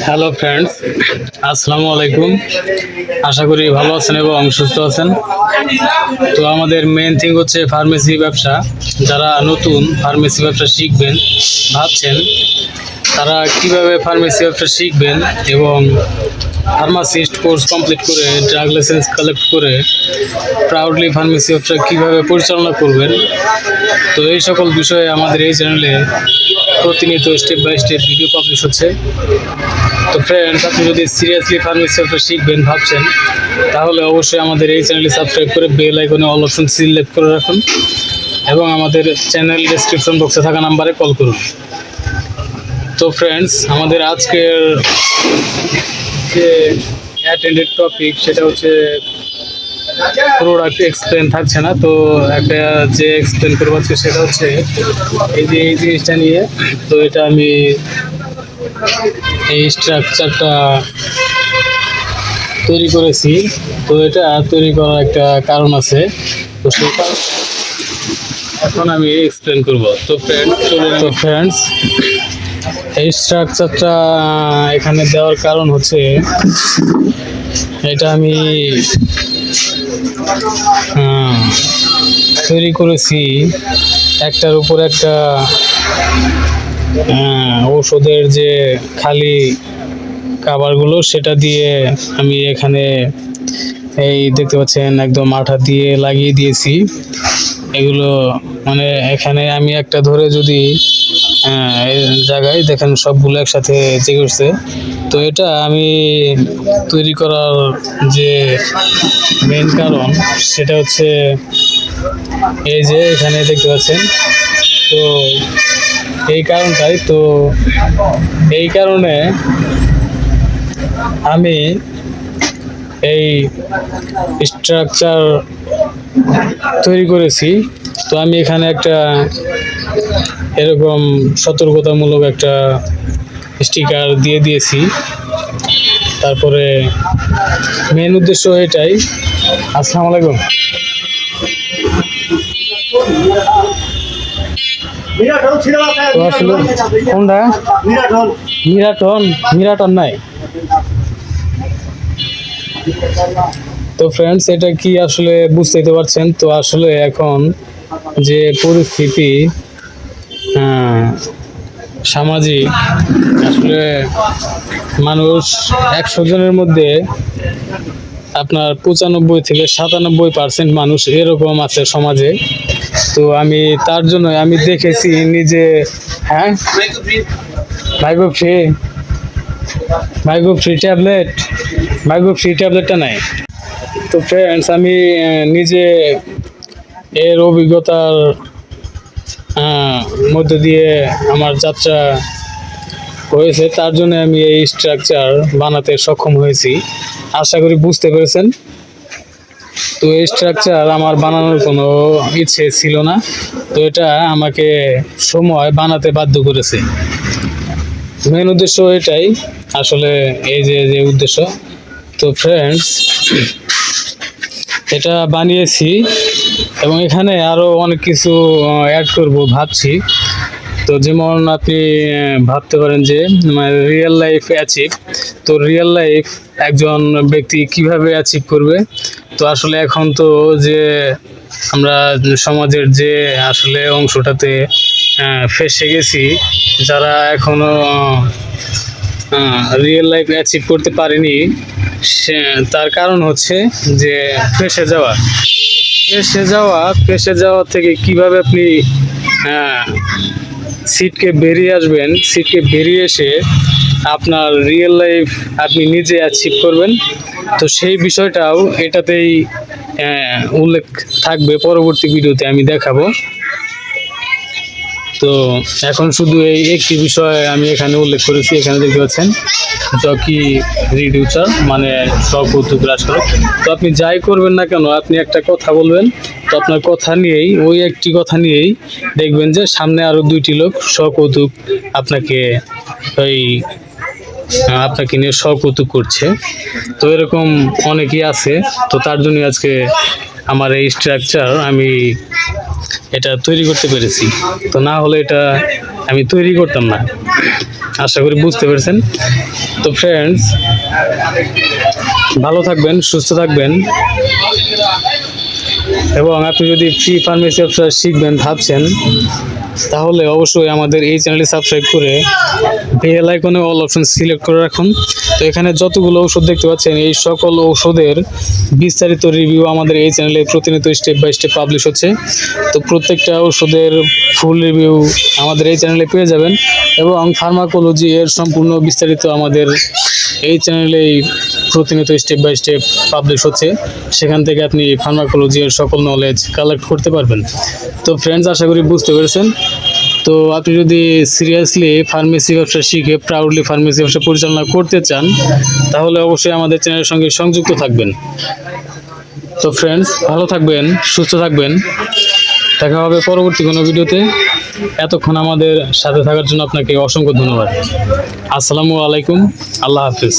Hello friends, আসসালামু আলাইকুম। আশা করি ভালো আছেন এবং সুস্থ আছেন। তো আমাদের মেন থিং হচ্ছে ফার্মেসি ব্যবসা। যারা নতুন ফার্মেসি ব্যবসা শিখবেন ভাবছেন, তারা কিভাবে ফার্মেসি ব্যবসা শিখবেন এবং ফার্মাসিস্ট কোর্স কমপ্লিট করে ড্রাগ লাইসেন্স কালেক্ট করে প্রাউডলি ফার্মেসি ব্যবসা কীভাবে পরিচালনা করবেন, তো এই সকল বিষয়ে আমাদের এই চ্যানেলে প্রতিনিয়ত step by step video publish হচ্ছে। তো ফ্রেন্ডস, আপনি যদি সিরিয়াসলি ফার্মেসি ব্যবসা শিখবেন ভাবছেন, তাহলে অবশ্যই আমাদের এই চ্যানেলটি সাবস্ক্রাইব করে বেল আইকনে অল অপশন সিলেক্ট করে রাখুন এবং আমাদের চ্যানেল ডেসক্রিপশন বক্সে থাকা নাম্বারে কল করুন। তো ফ্রেন্ডস, আমাদের আজকের যে অ্যাটেন্ডেড টপিক সেটা হচ্ছে প্রোডাক্ট এক্সপ্লেন থাকছে না। তো একটা যে এক্সপ্লেন করবো আজকে সেটা হচ্ছে এই জিনিসটা নিয়ে। তো এটা আমি এই স্ট্রাকচারটা তৈরি করেছি। তো এটা তৈরি করার একটা কারণ আছে, তো সেই কারণ এখন আমি এক্সপ্লেন করব। তো ফ্রেন্ডস, এই স্ট্রাকচারটা এখানে দেওয়ার কারণ হচ্ছে এটা আমি তৈরি করেছি একটার উপর একটা ঔষধের যে খালি কাভারগুলো সেটা দিয়ে আমি এখানে এই দেখতে পাচ্ছেন একদম আঠা দিয়ে লাগিয়ে দিয়েছি। এগুলো মানে এখানে আমি একটা ধরে যদি এই জায়গায় দেখেন সবগুলো একসাথে জেগে উঠছে। তো এটা আমি তৈরি করার যে মেন কারণ সেটা হচ্ছে এই যে এখানে দেখতে পাচ্ছেন। তো এই কারণটাই, তো এই কারণে আমি এই স্ট্রাকচার তৈরি করেছি। তো আমি এখানে একটা এরকম সতর্কতামূলক একটা স্টিকার দিয়ে দিয়েছি। তারপরে মেন উদ্দেশ্য এটাই। আসসালামু আলাইকুম। তো আসলে কোনটা মিরাটন নাই। তো ফ্রেন্ডস, এটা কি আসলে বুঝতে পারছেন? তো আসলে এখন যে পরিস্থিতি সামাজিক, আসলে মানুষ 100 জনের মধ্যে আপনার 95 থেকে 97% মানুষ এরকম আছে সমাজে। তো আমি তার জন্য আমি দেখেছি নিজে। হ্যাঁ, মাইগো ফ্রি ট্যাবলেটটা নাই। তো ফ্রেন্ডস, আমি নিজে এর অভিজ্ঞতার মধ্যে দিয়ে আমার যাত্রা হয়েছে, তার জন্য আমি এই স্ট্রাকচার বানাতে সক্ষম হয়েছি। আশা করি বুঝতে পেরেছেন। তো এই স্ট্রাকচার আমার বানানোর কোনো ইচ্ছে ছিল না, তো এটা আমাকে সময় বানাতে বাধ্য করেছে। মেন উদ্দেশ্য এটাই আসলে, এই যে উদ্দেশ্য। তো ফ্রেন্ডস, এটা বানিয়েছি এবং এখানে আরও অনেক কিছু অ্যাড করব ভাবছি। তো যেমন আপনি ভাবতে পারেন যে রিয়েল লাইফ অ্যাচিভ। তো রিয়েল লাইফ একজন ব্যক্তি কিভাবে অ্যাচিভ করবে? তো আসলে এখন তো যে আমরা সমাজের যে আসলে অংশটাতে ফেসে গেছি, যারা এখনো রিয়েল লাইফ অ্যাচিভ করতে পারেনি, তার কারণ হচ্ছে যে ফেসে যাওয়া থেকে কিভাবে আপনি সিটকে বেরিয়ে আসবেন, সিটকে বেরিয়ে এসে আপনার রিয়েল লাইফ আপনি নিজে অ্যাচিভ করবেন। তো সেই বিষয়টাও এটাতেই উল্লেখ থাকবে, পরবর্তী ভিডিওতে আমি দেখাবো। তো এখন শুধু এই একটি বিষয় আমি এখানে উল্লেখ করেছি। এখানে দেখতে পাচ্ছেন জকি রিডিউসার, মানে স্বকৌতুক হ্রাস করে। তো আপনি যাই করবেন না কেন, আপনি একটা কথা বলবেন, তো আপনার কথা নিয়েই, ওই একটি কথা নিয়েই দেখবেন যে সামনে আরও 2টি লোক স্বকৌতুক আপনাকে নিয়ে স্বকৌতুক করছে। তো এরকম অনেকেই আছে। তো তার জন্য আজকে আমার এই স্ট্রাকচার আমি এটা তৈরি করতে পেরেছি। তো না হলে এটা আমি তৈরি করতাম না। আশা করি বুঝতে পেরেছেন। তো ফ্রেন্ডস, ভালো থাকবেন, সুস্থ থাকবেন, এবং আপনি যদি ফ্রি ফার্মেসি ব্যবসা শিখবেন ভাবছেন, তাহলে অবশ্যই আমাদের এই চ্যানেলটি সাবস্ক্রাইব করে বেল আইকনে অল অপশন সিলেক্ট করে রাখুন। তো এখানে যতগুলো ঔষধ দেখতে পাচ্ছেন, এই সকল ঔষধের বিস্তারিত রিভিউ আমাদের এই চ্যানেলে প্রতিনিয়ত স্টেপ বাই স্টেপ পাবলিশ হচ্ছে। তো প্রত্যেকটা ঔষধের ফুল রিভিউ আমাদের এই চ্যানেলে পেয়ে যাবেন, এবং ফার্মাকোলজি এর সম্পূর্ণ বিস্তারিত আমাদের এই চ্যানেলেই প্রতিনিয়ত স্টেপ বাই স্টেপ পাবলিশ হচ্ছে। সেখান থেকে আপনি ফার্মাকোলজি এর সকল নলেজ কালেক্ট করতে পারবেন। তো ফ্রেন্ডস, আশা করি বুঝতে পেরেছেন। তো আপনি যদি সিরিয়াসলি ফার্মেসি ব্যবসা শিখে প্রাউডলি ফার্মেসি ব্যবসা পরিচালনা করতে চান, তাহলে অবশ্যই আমাদের চ্যানেলের সঙ্গে সংযুক্ত থাকবেন। তো ফ্রেন্ডস, ভালো থাকবেন, সুস্থ থাকবেন, দেখা হবে পরবর্তী কোনো ভিডিওতে। এতক্ষণ আমাদের সাথে থাকার জন্য আপনাকে অসংখ্য ধন্যবাদ। আসসালামু আলাইকুম, আল্লাহ হাফিজ।